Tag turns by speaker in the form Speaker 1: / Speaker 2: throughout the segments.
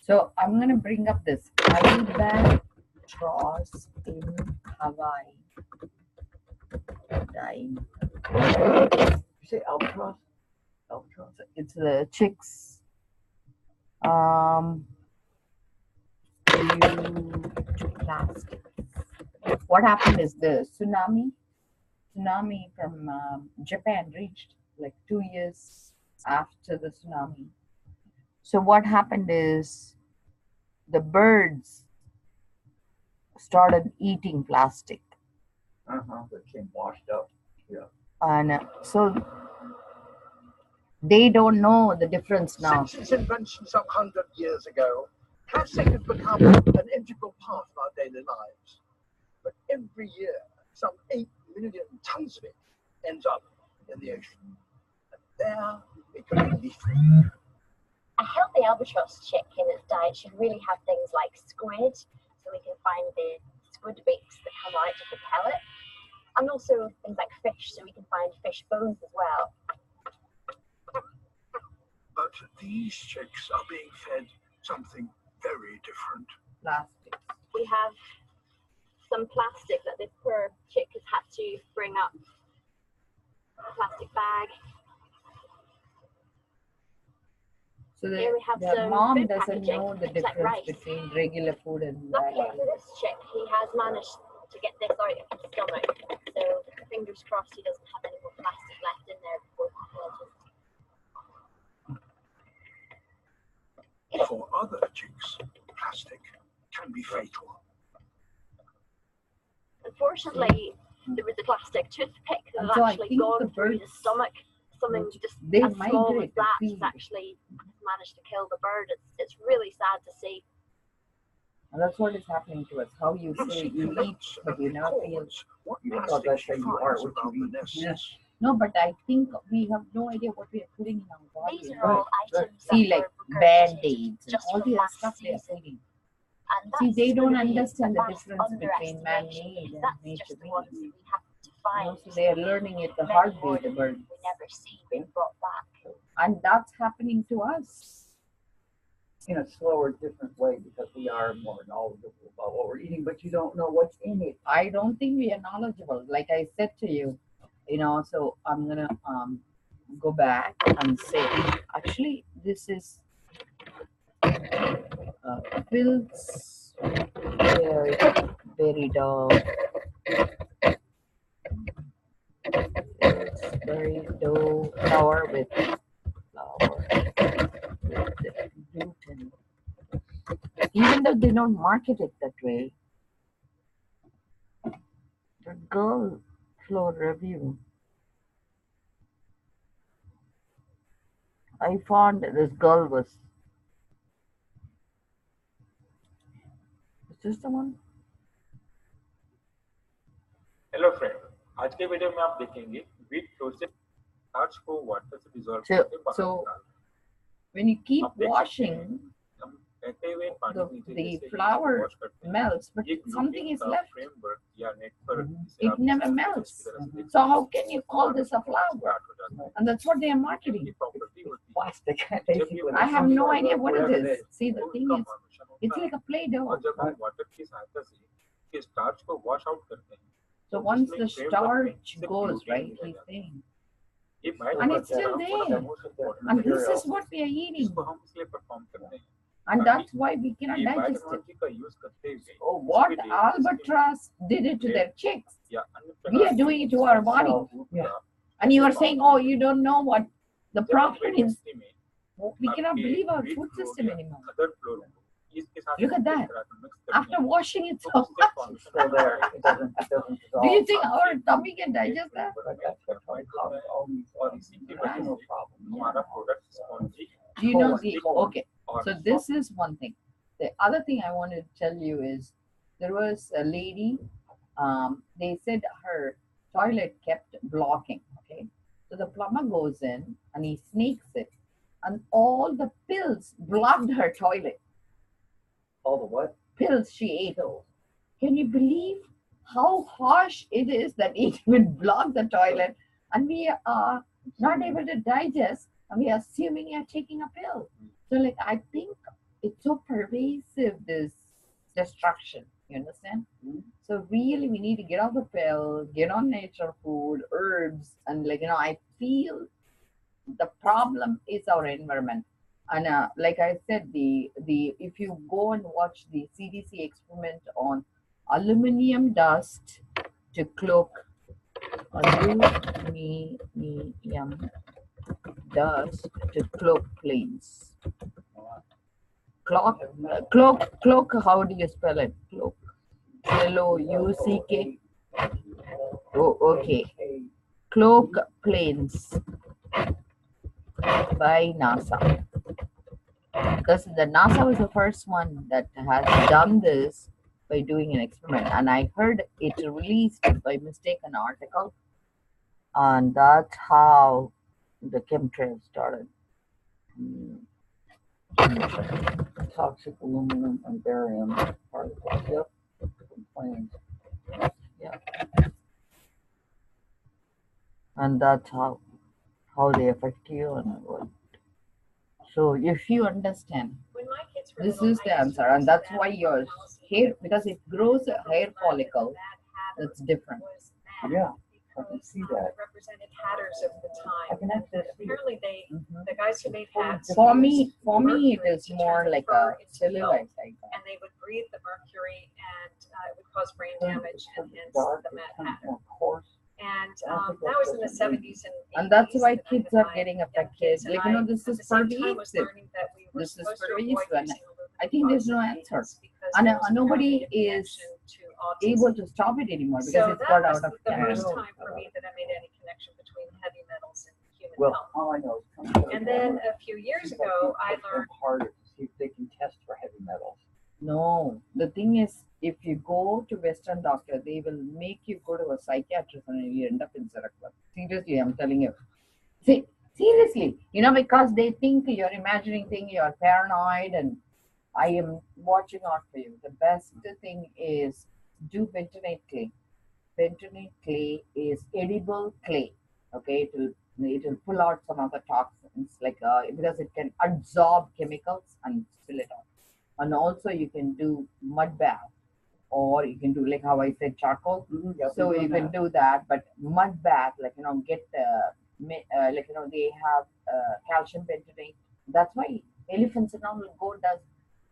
Speaker 1: So I'm going to bring up this albatross in Hawaii. Dying.
Speaker 2: You say albatross? Albatross.
Speaker 1: It's the chicks. Due to plastic. What happened is the tsunami from Japan reached like 2 years after the tsunami. So what happened is the birds started eating plastic,
Speaker 2: They came washed up. Yeah.
Speaker 1: and so they don't know the difference now.
Speaker 3: Since its invention some 100 years ago, plastic has become an integral part of our daily lives. But every year, some 8 million tons of it ends up in the ocean. And there it can be lethal.
Speaker 4: A healthy albatross chick in its diet should really have things like squid, so we can find the squid beaks that come out of the pellet, and also things like fish, so we can find fish bones as well.
Speaker 3: But these chicks are being fed something very different.
Speaker 1: Plastic.
Speaker 4: We have some plastic that this poor chick has had to bring up. A plastic bag.
Speaker 1: So
Speaker 4: Here we have
Speaker 1: the
Speaker 4: some
Speaker 1: mom
Speaker 4: food
Speaker 1: doesn't
Speaker 4: packaging,
Speaker 1: know the
Speaker 4: things like
Speaker 1: difference
Speaker 4: rice.
Speaker 1: between regular food and
Speaker 4: Luckily for this chick, he has managed to get this out of his stomach. So fingers crossed he doesn't have any more plastic left in there before pathology.
Speaker 3: For other chicks, plastic can be fatal.
Speaker 4: Unfortunately, there was a plastic toothpick that
Speaker 1: And
Speaker 4: had
Speaker 1: so I
Speaker 4: actually
Speaker 1: think
Speaker 4: gone
Speaker 1: the
Speaker 4: through the
Speaker 1: birds,
Speaker 4: stomach. Something
Speaker 1: which
Speaker 4: just
Speaker 1: they
Speaker 4: as small as
Speaker 1: migrate to
Speaker 4: that
Speaker 1: feed.
Speaker 4: has actually managed to kill the bird. It's really sad to see.
Speaker 1: And that's what is happening to us. How you say
Speaker 3: Lucy
Speaker 1: you eat,
Speaker 3: collects
Speaker 1: but you
Speaker 3: and
Speaker 1: never feel.
Speaker 3: records what
Speaker 2: Because
Speaker 3: plastic
Speaker 2: that's
Speaker 3: she
Speaker 2: how you are,
Speaker 3: finds
Speaker 2: what
Speaker 3: around
Speaker 2: you
Speaker 3: the
Speaker 2: eat.
Speaker 3: nests.
Speaker 1: Yeah. No, but I think we have no idea what we are putting in our body.
Speaker 4: These are all items
Speaker 1: See,
Speaker 4: that
Speaker 1: like
Speaker 4: were
Speaker 1: band-aids and
Speaker 4: just
Speaker 1: all
Speaker 4: from
Speaker 1: the
Speaker 4: last
Speaker 1: stuff they are
Speaker 4: season.
Speaker 1: putting.
Speaker 4: And
Speaker 1: See,
Speaker 4: that's
Speaker 1: they don't
Speaker 4: gonna be
Speaker 1: understand the
Speaker 4: a mass
Speaker 1: difference between
Speaker 4: underestimation,
Speaker 1: man-made
Speaker 4: because
Speaker 1: and
Speaker 4: that's
Speaker 1: nature
Speaker 4: just the ones that
Speaker 1: made.
Speaker 4: we have to
Speaker 1: You
Speaker 4: find.
Speaker 1: know, so they are learning it the
Speaker 4: Many
Speaker 1: hard
Speaker 4: more
Speaker 1: way, the
Speaker 4: that
Speaker 1: birds.
Speaker 4: we never see being brought back.
Speaker 1: And that's happening to us.
Speaker 2: In a slower, different way because we are more knowledgeable about what we're eating, but you don't know what's in it.
Speaker 1: I don't think we are knowledgeable. Like I said to you, so I'm gonna go back and say, actually, this is Pillsbury dog. Pillsbury dough flour with gluten. Even though they don't market it that way, the girl floor review. I found this girl was. Is this the one?
Speaker 5: Hello friend, आज के video में आप देखेंगे wheat flour से starch को water से dissolve
Speaker 1: So,
Speaker 5: करके बाहर
Speaker 1: so
Speaker 5: निकालना।
Speaker 1: when you keep
Speaker 5: आप देख सकते
Speaker 1: washing,
Speaker 5: हैं, हम कहते हुए पानी
Speaker 1: the,
Speaker 5: के नीचे
Speaker 1: the
Speaker 5: जैसे ही
Speaker 1: flour
Speaker 5: वॉश करते हैं,
Speaker 1: melts, but
Speaker 5: ये
Speaker 1: something
Speaker 5: gluting
Speaker 1: is
Speaker 5: का
Speaker 1: left.
Speaker 5: फ्रेमवर्क या नेटवर्क जिसे
Speaker 1: It
Speaker 5: आप
Speaker 1: never
Speaker 5: इसकी
Speaker 1: melts.
Speaker 5: तरह से देख
Speaker 1: So how
Speaker 5: सकते हैं,
Speaker 1: can you call this a flour?
Speaker 5: Start हो जाता है।
Speaker 1: And that's what they are
Speaker 5: ये
Speaker 1: marketing.
Speaker 5: प्रॉपर्टी होती है
Speaker 2: Plastic,
Speaker 5: जब
Speaker 2: basically.
Speaker 5: ये
Speaker 1: I have no idea what it
Speaker 2: Whatever
Speaker 1: is. See, the
Speaker 5: वो
Speaker 1: thing
Speaker 5: उसका
Speaker 1: is,
Speaker 5: फॉर्मेशन
Speaker 1: it's
Speaker 5: होता है
Speaker 1: like a Play-Doh.
Speaker 5: और जब हम वाटर की सहायता से इस स्टार्च को वॉश आउट करते हैं
Speaker 1: So
Speaker 5: तो
Speaker 1: once
Speaker 5: उसमें
Speaker 1: the
Speaker 5: फ्रेमवर्क में
Speaker 1: starch
Speaker 5: सिर्फ
Speaker 1: goes,
Speaker 5: gluten
Speaker 1: right,
Speaker 5: ही रह
Speaker 1: he's
Speaker 5: जाता है।
Speaker 1: saying.
Speaker 5: ये
Speaker 1: And it's still there. And this is what we are eating.
Speaker 5: इसको हम इसलिए परफॉर्म करते हैं
Speaker 1: And that's why we cannot
Speaker 5: ये
Speaker 1: digest it.
Speaker 5: बायोटेक्नोलॉजी का यूज करते हुए
Speaker 1: Oh, what albatross did it to their chicks,
Speaker 5: या अन्य
Speaker 1: we
Speaker 5: प्रकार
Speaker 1: are
Speaker 5: के
Speaker 1: doing it to our body.
Speaker 2: Yeah.
Speaker 1: And you are saying, oh, you don't know what the
Speaker 5: जब हम
Speaker 1: profit
Speaker 5: weight
Speaker 1: is.
Speaker 5: estimate
Speaker 1: We cannot
Speaker 5: आपके
Speaker 1: believe our
Speaker 5: weight
Speaker 1: food
Speaker 5: flow
Speaker 1: system
Speaker 5: या
Speaker 1: anymore.
Speaker 5: other flow को इसके साथ
Speaker 1: Look at
Speaker 5: किस
Speaker 1: that.
Speaker 5: तरह से mix करते
Speaker 1: After
Speaker 5: हैं,
Speaker 1: washing it
Speaker 5: तो
Speaker 1: so
Speaker 5: उससे
Speaker 1: much,
Speaker 5: formation
Speaker 2: Still
Speaker 5: होता
Speaker 2: there.
Speaker 5: है।
Speaker 2: It doesn't dissolve.
Speaker 1: do you think our tummy can digest that?
Speaker 2: But that's what causes all these
Speaker 5: और इसी की वजह
Speaker 2: medicinal
Speaker 5: से
Speaker 2: problems.
Speaker 5: हमारा product spongy
Speaker 1: Do you know the,
Speaker 5: Colon.
Speaker 1: okay,
Speaker 5: और
Speaker 1: so this is one thing. The other thing I wanted to tell you is there was a lady, they said her toilet kept blocking, okay? So the plumber goes in and he sneaks it, and all the pills blocked her toilet.
Speaker 2: All the what?
Speaker 1: Pills she ate. Can you believe how harsh it is that it will block the toilet and we are not able to digest and we are assuming you're taking a pill? So like I think it's it's so pervasive, this destruction. You understand?
Speaker 2: Mhm.
Speaker 1: So really, we need to get off the pill, get on natural food, herbs, and I feel the problem is our environment. And like I said, the if you go and watch the CDC experiment on aluminum dust to cloak aluminum dust to cloak planes. Cloak. How do you spell it? Cloak. Clouk. Oh, okay. Cloak planes by NASA. Because the NASA was the first one that has done this by doing an experiment, and I heard it released by mistake an article, and that's how the chemtrails started. Mm,
Speaker 2: Toxic aluminum and barium particles. Yep. From planes.
Speaker 1: and that's how they affect you and what. So if you understand,
Speaker 4: When my kids were
Speaker 1: this
Speaker 4: little,
Speaker 1: is the
Speaker 4: I used to
Speaker 1: answer, and
Speaker 4: use
Speaker 1: that's
Speaker 4: that
Speaker 1: why your
Speaker 4: policy
Speaker 1: hair, because it grows a hair
Speaker 4: that
Speaker 1: follicle,
Speaker 4: bad habit
Speaker 1: that's different.
Speaker 4: was bad
Speaker 2: Yeah, I can
Speaker 4: because
Speaker 2: see that.
Speaker 4: it represented hatters of the
Speaker 2: I
Speaker 4: time.
Speaker 2: can actually see it.
Speaker 4: Apparently,
Speaker 1: Mhm.
Speaker 4: the guys who made hats
Speaker 1: For
Speaker 4: used
Speaker 1: me, it
Speaker 4: mercury
Speaker 1: is
Speaker 4: to
Speaker 1: more
Speaker 4: turn the
Speaker 1: like
Speaker 4: fur
Speaker 1: a
Speaker 4: into
Speaker 1: cellulite.
Speaker 4: felt, and they would breathe the mercury, and it would cause brain
Speaker 2: Turns-
Speaker 4: damage, and
Speaker 2: turns
Speaker 4: hence
Speaker 2: dark,
Speaker 4: the
Speaker 2: it
Speaker 4: Mad
Speaker 2: turns
Speaker 4: Hatter.
Speaker 2: more coarse.
Speaker 4: And
Speaker 2: I don't think
Speaker 4: that
Speaker 2: that's
Speaker 4: was in the
Speaker 2: such a big-
Speaker 4: 70s and 80s.
Speaker 1: And that's why
Speaker 4: that I
Speaker 1: kids
Speaker 4: had
Speaker 1: are
Speaker 4: my
Speaker 1: getting
Speaker 4: young
Speaker 1: affected.
Speaker 4: kids, and
Speaker 1: Like,
Speaker 4: I,
Speaker 1: this
Speaker 4: at
Speaker 1: is
Speaker 4: the same time, was
Speaker 1: pervasive.
Speaker 4: learning that we were
Speaker 1: This is
Speaker 4: supposed to
Speaker 1: pervasive,
Speaker 4: avoid
Speaker 1: and
Speaker 4: using aluminum
Speaker 1: I think there's no
Speaker 4: phosphate
Speaker 1: answer.
Speaker 4: because
Speaker 1: And
Speaker 4: there was a
Speaker 1: nobody
Speaker 4: cognitive
Speaker 1: is
Speaker 4: connection to autism.
Speaker 1: able to stop it anymore because
Speaker 4: So
Speaker 1: it's
Speaker 4: that
Speaker 1: got
Speaker 4: was
Speaker 1: out of
Speaker 4: the
Speaker 1: hand.
Speaker 4: first
Speaker 2: hand.
Speaker 4: time for me that I made any connection between heavy metals and human
Speaker 2: Well,
Speaker 4: health.
Speaker 2: all I know is come
Speaker 4: And then a few years ago, I learned
Speaker 2: harder to see if they can test for heavy metals.
Speaker 1: No, the thing is, if you go to Western doctor, they will make you go to a psychiatrist and you end up in Sarakwa. Seriously, I'm telling you. See, seriously, because they think you're imagining thing, you're paranoid, and I am watching out for you. The best thing is do bentonite clay. Bentonite clay is edible clay. Okay, it will pull out some of the toxins, like because it can absorb chemicals and spill it out. And also you can do mud bath, or you can do like how I said charcoal.
Speaker 2: Yep,
Speaker 1: So
Speaker 2: we've
Speaker 1: you
Speaker 2: done
Speaker 1: can do that, but mud bath, like get they have calcium bentonate. That's why elephants and all go does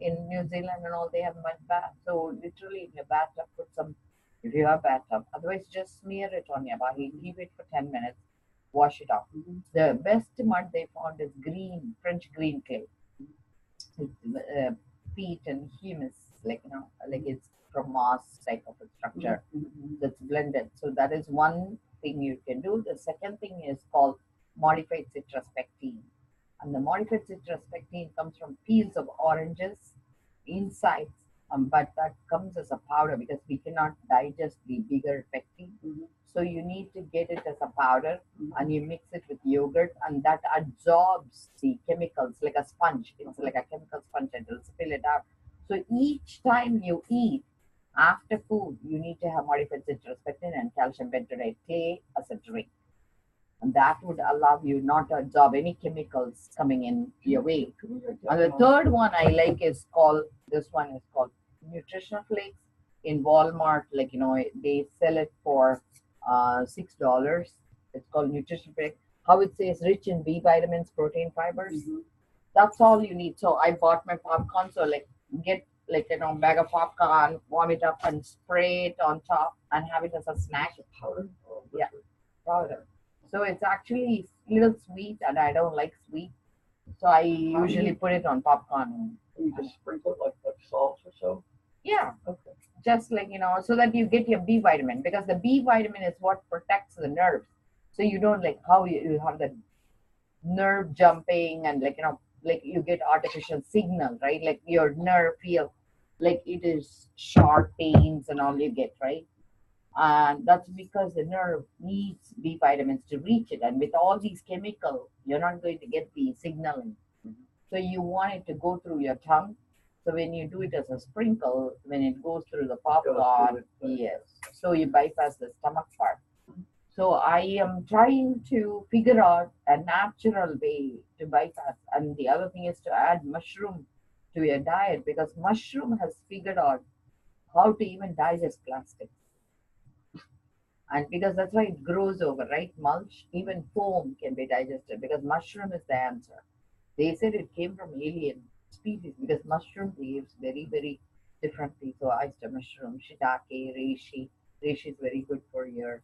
Speaker 1: in New Zealand and all, they have mud bath. So literally in your bathtub, put some, if you have bathtub. Otherwise, just smear it on your body, leave it for 10 minutes, wash it off. The best mud they found is green French green clay. It's, peat and humus, like it's from moss type of a structure that's blended. So that is one thing you can do. The second thing is called modified citrospectine. And the modified citrospectine comes from peels of oranges, insides, but that comes as a powder because we cannot digest the bigger pectin. So you need to get it as a powder and you mix it with yogurt, and that absorbs the chemicals like a sponge. It's like a chemical sponge and it'll spill it out. So each time you eat, after food, you need to have modified citrospectin and calcium bentonate clay as a drink. And that would allow you not to absorb any chemicals coming in your way. And the third one I like is called, this one is called Nutritional Flakes. In Walmart, they sell it for $6. It's called Nutrition Flakes. How it says rich in B vitamins, protein, fibers. That's all you need. So I bought my popcorn. So get bag of popcorn, warm it up and spray it on top and have it as a snack.
Speaker 2: Powder?
Speaker 1: Yeah, powder. So it's actually a little sweet, and I don't like sweet. So I usually put it on popcorn.
Speaker 2: You just sprinkle it like salt or so?
Speaker 1: Yeah,
Speaker 2: Okay.
Speaker 1: just so that you get your B vitamin, because the B vitamin is what protects the nerves. So you don't like how you have the nerve jumping and like you get artificial signal, right? Like your nerve feel like it is sharp pains and all you get, right? And that's because the nerve needs B vitamins to reach it. And with all these chemicals, you're not going to get the signaling. So you want it to go through your tongue. So when you do it as a sprinkle, when it goes through the popcorn, yes. So you bypass the stomach part. So I am trying to figure out a natural way to bypass. And the other thing is to add mushroom to your diet because mushroom has figured out how to even digest plastic. And because that's why it grows over, right? Mulch, even foam can be digested because mushroom is the answer. They said it came from alien species because mushroom behaves very, very differently. So oyster mushroom, shiitake, reishi. Reishi is very good for your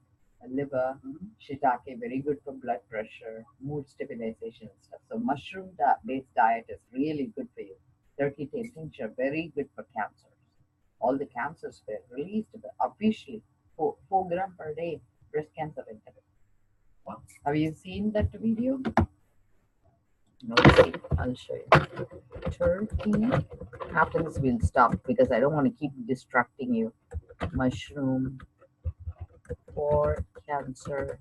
Speaker 1: liver. Shiitake very good for blood pressure, mood stabilization and stuff. So mushroom based diet is really good for you. Turkey tail tincture very good for cancers. All the cancers were released officially 4 gram per day breast cancer interval.
Speaker 2: Wow.
Speaker 1: Have you seen that video?
Speaker 2: No.
Speaker 1: See, I'll show you. Turkey. After this, we'll stop because I don't want to keep distracting you. Mushroom for cancer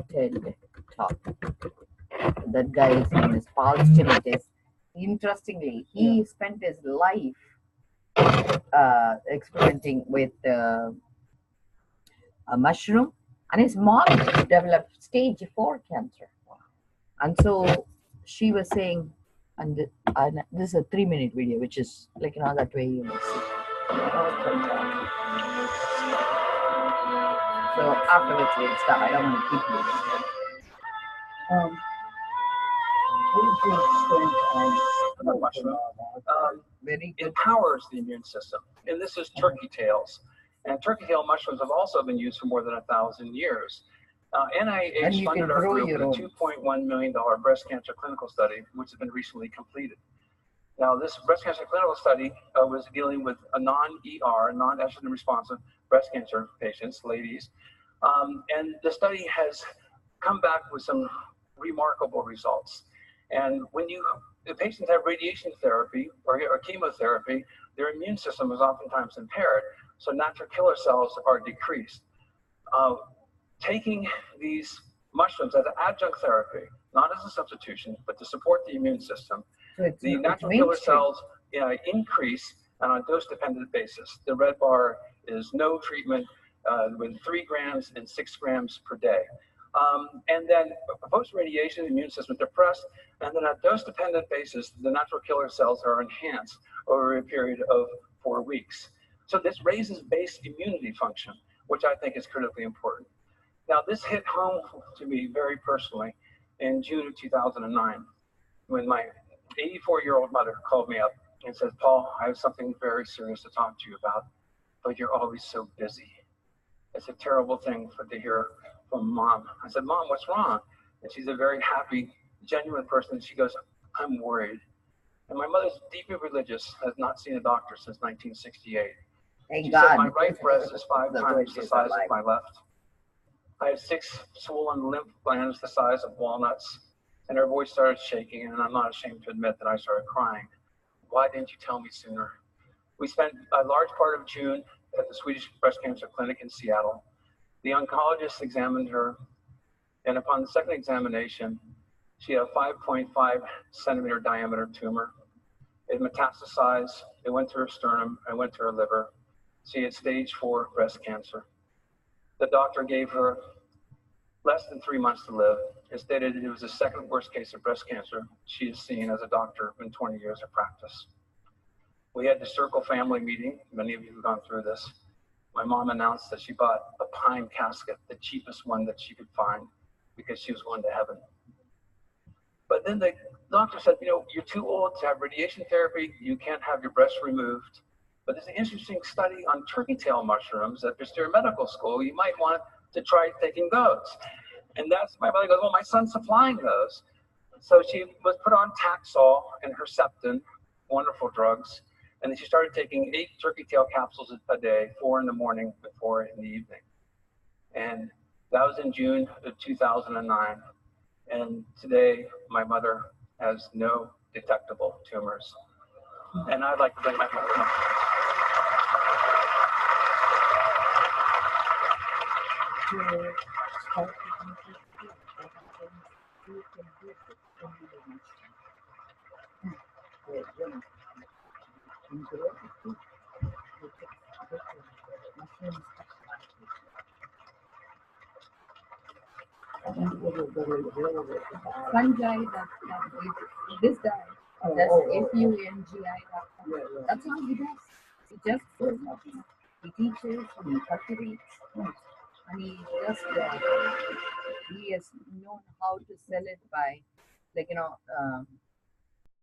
Speaker 1: TED talk. That guy's name is Paul Stimitis. Interestingly, he spent his life experimenting with a mushroom, and his mom developed stage 4 cancer. And so she was saying, and this is a 3-minute video, which is like, that way you will see. So afterwards we'll stop. I don't want to keep you.
Speaker 2: What is your stance on
Speaker 5: Mushroom.
Speaker 1: Very good.
Speaker 5: Empowers the immune system. And this is turkey tails. And turkey tail mushrooms have also been used for more than 1,000 years.
Speaker 1: And
Speaker 5: NIH
Speaker 1: you
Speaker 5: funded
Speaker 1: can
Speaker 5: our
Speaker 1: grow
Speaker 5: group
Speaker 1: your
Speaker 5: with a
Speaker 1: own.
Speaker 5: $2.1 million breast cancer clinical study, which has been recently completed. Now, this breast cancer clinical study was dealing with a non-ER, non-estrogen responsive breast cancer patients, ladies. And the study has come back with some remarkable results. And when the patients have radiation therapy or chemotherapy, their immune system is oftentimes impaired. So natural killer cells are decreased. Taking these mushrooms as an adjunct therapy, not as a substitution, but to support the immune system, the natural killer cells increase on a dose-dependent basis. The red bar is no treatment with 3 grams and 6 grams per day. And then post-radiation, the immune system is depressed, and then on a dose-dependent basis, the natural killer cells are enhanced over a period of 4 weeks. So this raises base immunity function, which I think is critically important. Now, this hit home to me very personally in June of 2009, when my 84-year-old mother called me up and said, "Paul, I have something very serious to talk to you about, but you're always so busy." It's a terrible thing to hear from Mom. I said, "Mom, what's wrong?" And she's a very happy, genuine person. She goes, "I'm worried." And my mother's deeply religious, has not seen a doctor since 1968.
Speaker 1: Thank
Speaker 5: She
Speaker 1: God.
Speaker 5: said, "My right breast is 5
Speaker 1: The
Speaker 5: times the
Speaker 1: British
Speaker 5: size
Speaker 1: are
Speaker 5: of my left. I have 6 swollen lymph glands the size of walnuts." And her voice started shaking, and I'm not ashamed to admit that I started crying. "Why didn't you tell me sooner?" We spent a large part of June at the Swedish Breast Cancer Clinic in Seattle. The oncologist examined her, and upon the second examination, she had a 5.5 centimeter diameter tumor. It metastasized, it went to her sternum, and went to her liver. She had stage 4 breast cancer. The doctor gave her less than 3 months to live. It stated it was the second worst case of breast cancer she has seen as a doctor in 20 years of practice. We had the Circle family meeting. Many of you have gone through this. My mom announced that she bought a pine casket, the cheapest one that she could find, because she was going to heaven. But then the doctor said, "You're too old to have radiation therapy. You can't have your breast removed. But there's an interesting study on turkey tail mushrooms at Presbyterian Medical School. You might want to try taking those." And that's, my mother goes, "Well, my son's supplying those." So she was put on Taxol and Herceptin, wonderful drugs. And then she started taking 8 turkey tail capsules a day, 4 in the morning and 4 in the evening. And that was in June of 2009. And today, my mother has no detectable tumors. And I'd like to bring my mother up.
Speaker 1: Fungi, this guy. That's FUNGI.com.
Speaker 2: Yeah, yeah.
Speaker 1: That's all he does. He just he teaches, he cultivates, and he just he has known how to sell it by, like